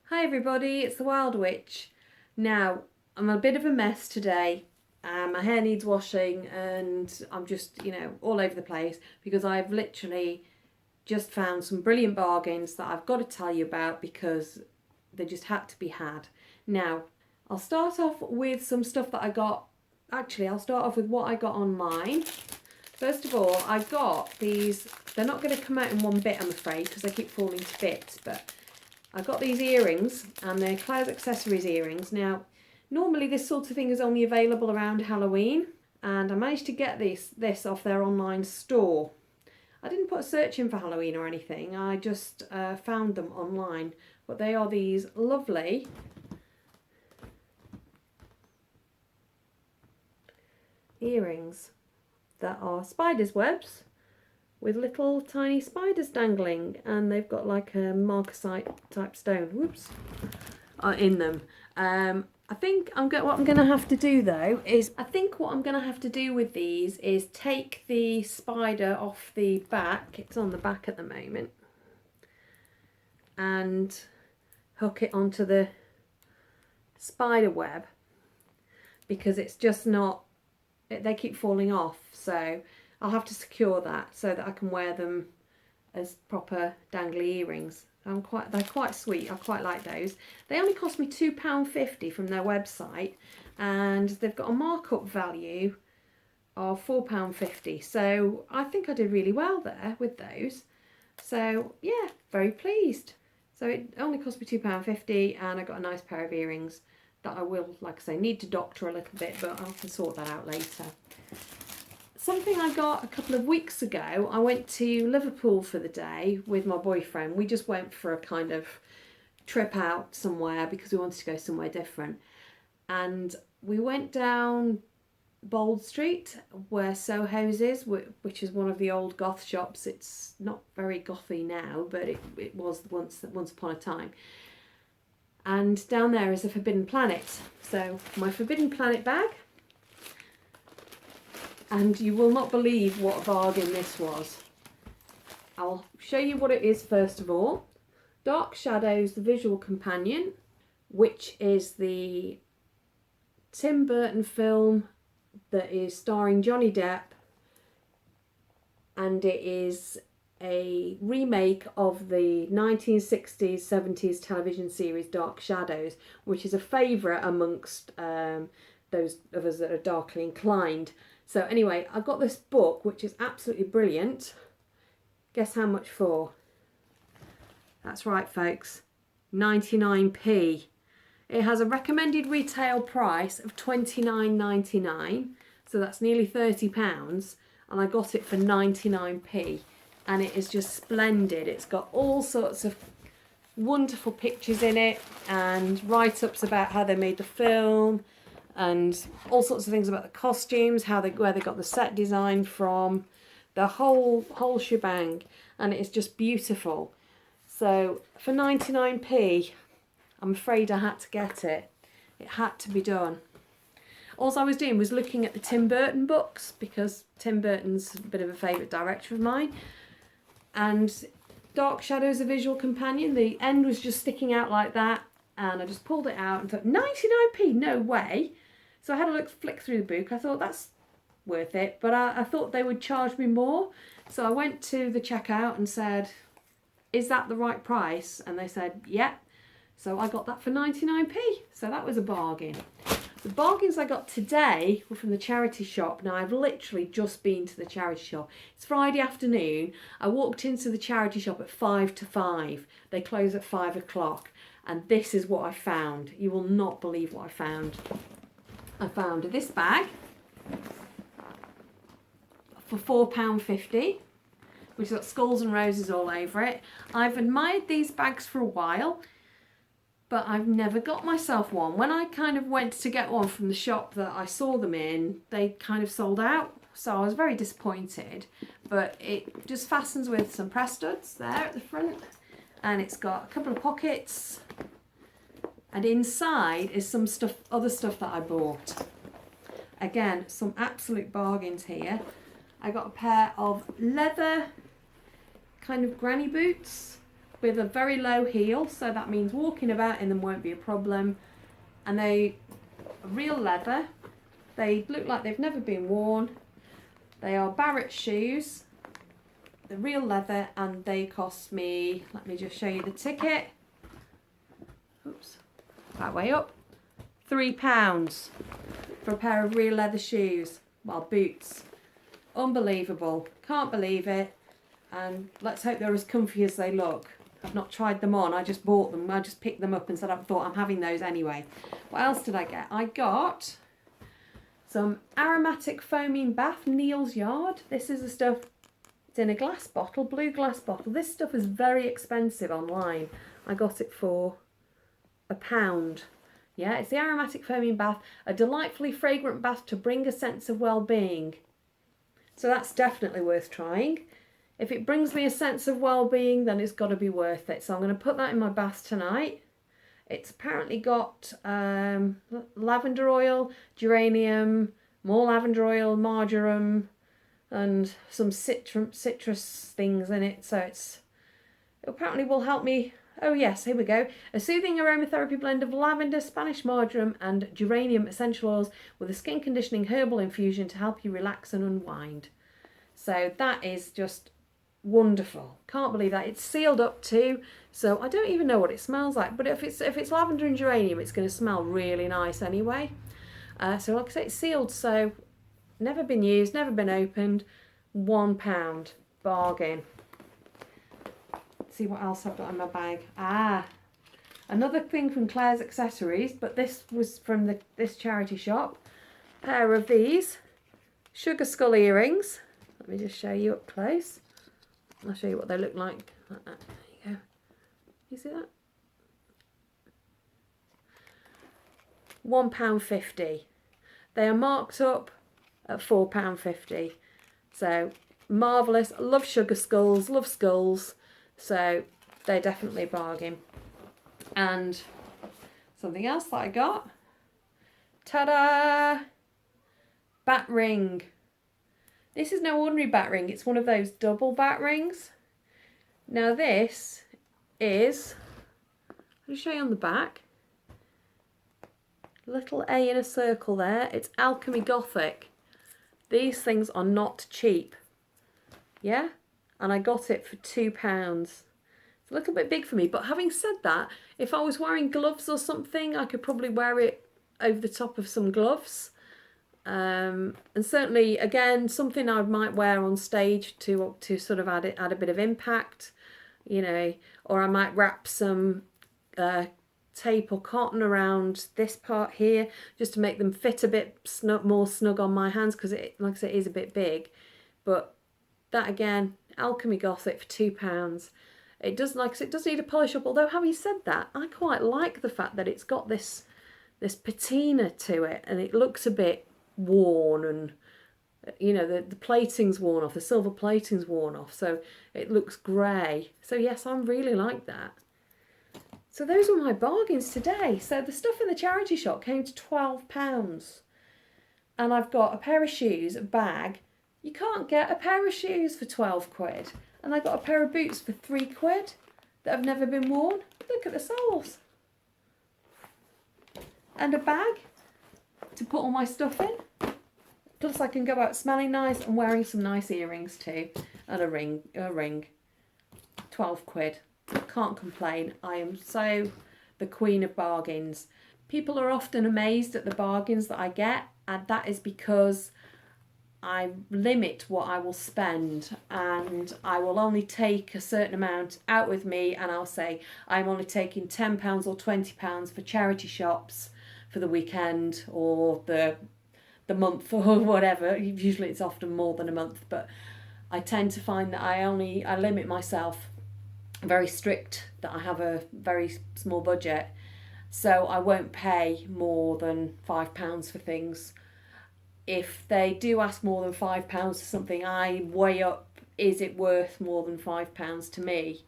Hi everybody, it's the Wild Witch. Now, I'm a bit of a mess today. My hair needs washing and I'm just, all over the place because I've literally just found some brilliant bargains that I've got to tell you about because they just had to be had. Now, I'll start off with some stuff that I got. Actually, I'll start off with what I got online. First of all, I got these. They're not going to come out in one bit, I'm afraid, because they keep falling to bits, but I got these earrings, and they're Claire's Accessories earrings. Now, normally this sort of thing is only available around Halloween, and I managed to get this off their online store. I didn't put a search in for Halloween or anything, I just found them online. But they are these lovely earrings that are spider's webs with little tiny spiders dangling, and they've got like a marcasite type stone in them. I think what I'm going to have to do though is, what I'm going to have to do with these is take the spider off the back. It's on the back at the moment, and hook it onto the spider web because it's just not, they keep falling off, so I'll have to secure that so that I can wear them as proper dangly earrings. They're quite sweet. I quite like those. They only cost me £2.50 from their website, and they've got a markup value of £4.50. So I think I did really well there with those. So yeah, very pleased. So it only cost me £2.50, and I got a nice pair of earrings that I will, like I say, need to doctor a little bit, but I can sort that out later. Something I got a couple of weeks ago, I went to Liverpool for the day with my boyfriend. We just went for a kind of trip out somewhere because we wanted to go somewhere different. And we went down Bold Street where Soho's is, which is one of the old goth shops. It's not very gothy now, but it was once upon a time. And down there is a Forbidden Planet. So my Forbidden Planet bag. And you will not believe what a bargain this was. I'll show you what it is first of all. Dark Shadows, the visual companion, which is the Tim Burton film that is starring Johnny Depp, and it is a remake of the 1960s, 70s television series Dark Shadows, which is a favourite amongst those of us that are darkly inclined. So anyway, I got this book, which is absolutely brilliant. Guess how much for? That's right, folks, 99p. It has a recommended retail price of £29.99, so that's nearly £30, and I got it for 99p, and it is just splendid. It's got all sorts of wonderful pictures in it and write-ups about how they made the film, and all sorts of things about the costumes, where they got the set design from, the whole shebang, and it's just beautiful. So for 99p, I'm afraid I had to get it. It had to be done. All I was doing was looking at the Tim Burton books because Tim Burton's a bit of a favourite director of mine, and Dark Shadows, a visual companion, the end was just sticking out like that, and I just pulled it out and thought, 99p, no way. So I had a flick through the book. I thought that's worth it, but I thought they would charge me more. So I went to the checkout and said, is that the right price? And they said, yeah. So I got that for 99p. So that was a bargain. The bargains I got today were from the charity shop. Now, I've literally just been to the charity shop. It's Friday afternoon. I walked into the charity shop at 5 to 5. They close at 5 o'clock. And this is what I found. You will not believe what I found. I found this bag for £4.50, which has got skulls and roses all over it. I've admired these bags for a while, but I've never got myself one. When I kind of went to get one from the shop that I saw them in, they kind of sold out, so I was very disappointed. But it just fastens with some press studs there at the front, and it's got a couple of pockets, and inside is some other stuff that I bought. Again, some absolute bargains here. I got a pair of leather kind of granny boots with a very low heel, so that means walking about in them won't be a problem. And they are real leather. They look like they've never been worn. They are Barrett shoes. They're real leather, and they cost me, let me just show you the ticket. Oops, that way up. £3 for a pair of real leather shoes. Well, boots. Unbelievable. Can't believe it. And let's hope they're as comfy as they look. I've not tried them on. I just bought them. I just picked them up and said I thought I'm having those anyway. What else did I get? I got some aromatic foaming bath, Neil's Yard. This is the stuff. It's in a glass bottle, blue glass bottle. This stuff is very expensive online. I got it for £1. Yeah, it's the aromatic foaming bath, a delightfully fragrant bath to bring a sense of well-being. So that's definitely worth trying. If it brings me a sense of well-being, then it's got to be worth it. So I'm going to put that in my bath tonight. It's apparently got lavender oil, geranium, more lavender oil, marjoram, and some citrus things in it. So it apparently will help me. Oh yes, here we go. A soothing aromatherapy blend of lavender, Spanish marjoram and geranium essential oils with a skin conditioning herbal infusion to help you relax and unwind. So that is just wonderful. Can't believe that. It's sealed up too, so I don't even know what it smells like, but if it's lavender and geranium, it's going to smell really nice anyway. So like I say, it's sealed, so never been used, never been opened. £1. Bargain. See what else I've got in my bag. Another thing from Claire's Accessories, but this was from this charity shop. Pair of these sugar skull earrings. Let me just show you up close. I'll show you what they look like. Like that. There you go. You see that? £1.50. They are marked up at £4.50. So marvellous. I love sugar skulls, love skulls. So they're definitely a bargain. And something else that I got. Ta-da! Bat ring. This is no ordinary bat ring. It's one of those double bat rings. Now this is, I'll show you on the back. Little A in a circle there. It's Alchemy Gothic. These things are not cheap. Yeah? And I got it for £2. It's a little bit big for me, but having said that, if I was wearing gloves or something, I could probably wear it over the top of some gloves. And certainly, again, something I might wear on stage to sort of add a bit of impact, you know, or I might wrap some tape or cotton around this part here just to make them fit a bit more snug on my hands, because it, like I say, it is a bit big. But that again, Alchemy Gothic for £2. It does, like I said, it does need a polish up. Although having said that, I quite like the fact that it's got this patina to it, and it looks a bit worn, and you know the plating's worn off, the silver plating's worn off, so it looks grey. So yes, I really like that. So those were my bargains today. So the stuff in the charity shop came to £12, and I've got a pair of shoes, a bag. You can't get a pair of shoes for 12 quid. And I got a pair of boots for 3 quid that have never been worn. Look at the soles. And a bag to put all my stuff in. Plus I can go out smelling nice and wearing some nice earrings too. And a ring. 12 quid. Can't complain. I am so the queen of bargains. People are often amazed at the bargains that I get, and that is because I limit what I will spend, and I will only take a certain amount out with me, and I'll say I'm only taking £10 or £20 for charity shops for the weekend or the month or whatever. Usually it's often more than a month, but I tend to find that I limit myself, very strict, that I have a very small budget, so I won't pay more than £5 for things. If they do ask more than £5 for something, I weigh up, is it worth more than £5 to me?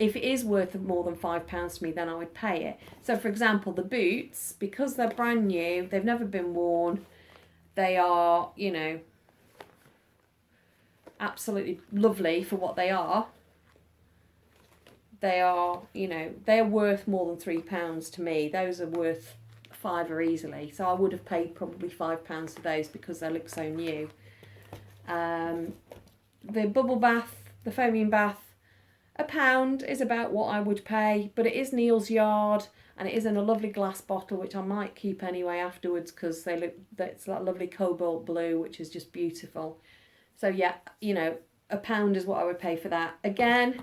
If it is worth more than £5 to me, then I would pay it. So for example, the boots, because they're brand new, they've never been worn, they are, you know, absolutely lovely for what they are. they are, you know, they're worth more than £3 to me. Those are worth £5 easily. So I would have paid probably £5 for those because they look so new. The bubble bath, the foaming bath, £1 is about what I would pay, but it is Neil's Yard and it is in a lovely glass bottle, which I might keep anyway afterwards because they look, that's that lovely cobalt blue, which is just beautiful. So yeah, you know, £1 is what I would pay for that. Again,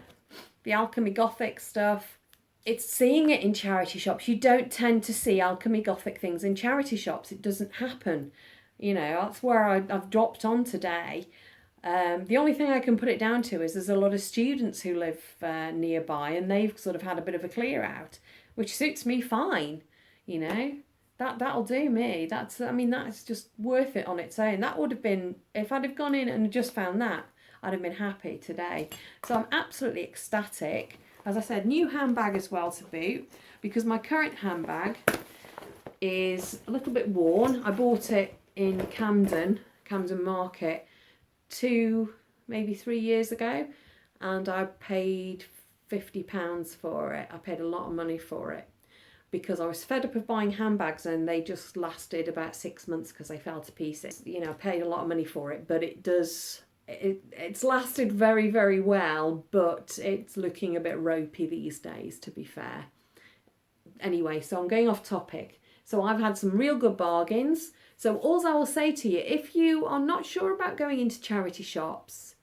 the Alchemy Gothic stuff, it's seeing it in charity shops. You don't tend to see Alchemy Gothic things in charity shops. It doesn't happen. You know, that's where I've dropped on today. The only thing I can put it down to is there's a lot of students who live nearby and they've sort of had a bit of a clear out, which suits me fine, you know. That'll do me. That's just worth it on its own. That would have been, if I'd have gone in and just found that, I'd have been happy today. So I'm absolutely ecstatic. As I said, new handbag as well to boot, because my current handbag is a little bit worn. I bought it in Camden Market maybe 3 years ago, and I paid £50 for it. I paid a lot of money for it because I was fed up of buying handbags and they just lasted about 6 months because they fell to pieces. You know, I paid a lot of money for it, but it's lasted very, very well, but it's looking a bit ropey these days, to be fair. Anyway, so I'm going off topic. So I've had some real good bargains. So all I will say to you, if you are not sure about going into charity shops,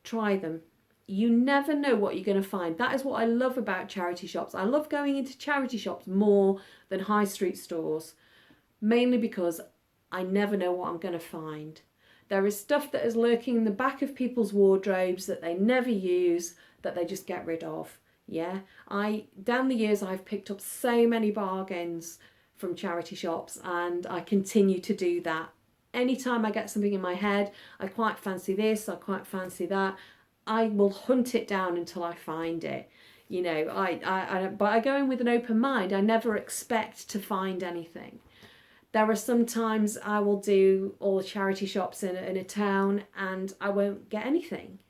try them. You never know what you're going to find. That is what I love about charity shops. I love going into charity shops more than high street stores, mainly because I never know what I'm going to find. There is stuff that is lurking in the back of people's wardrobes that they never use, that they just get rid of. Yeah, down the years I've picked up so many bargains from charity shops, and I continue to do that. Anytime I get something in my head, I quite fancy this, I quite fancy that, I will hunt it down until I find it. You know, but I go in with an open mind. I never expect to find anything. There are some times I will do all the charity shops in a town and I won't get anything.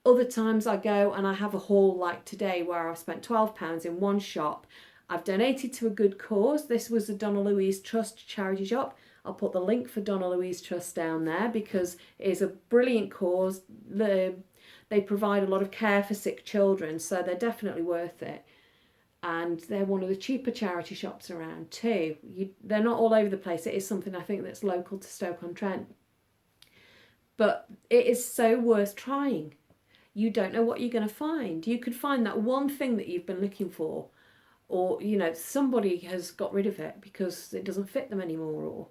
Other times I go and I have a haul like today where I've spent £12 in one shop. I've donated to a good cause. This was the Donna Louise Trust Charity Shop. I'll put the link for Donna Louise Trust down there because it is a brilliant cause. They provide a lot of care for sick children, so they're definitely worth it. And they're one of the cheaper charity shops around too. They're not all over the place. It is something I think that's local to Stoke-on-Trent. But it is so worth trying. You don't know what you're going to find. You could find that one thing that you've been looking for, or, you know, somebody has got rid of it because it doesn't fit them anymore, or,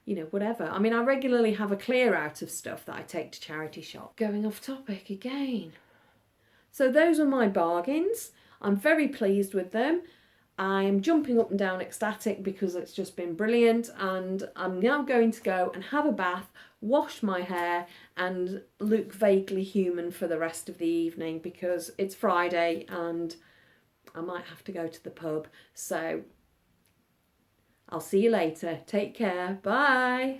you know, whatever. I mean, I regularly have a clear out of stuff that I take to charity shop. Going off topic again. So those are my bargains. I'm very pleased with them. I'm jumping up and down ecstatic because it's just been brilliant, and I'm now going to go and have a bath, wash my hair and look vaguely human for the rest of the evening because it's Friday and I might have to go to the pub. So I'll see you later. Take care. Bye.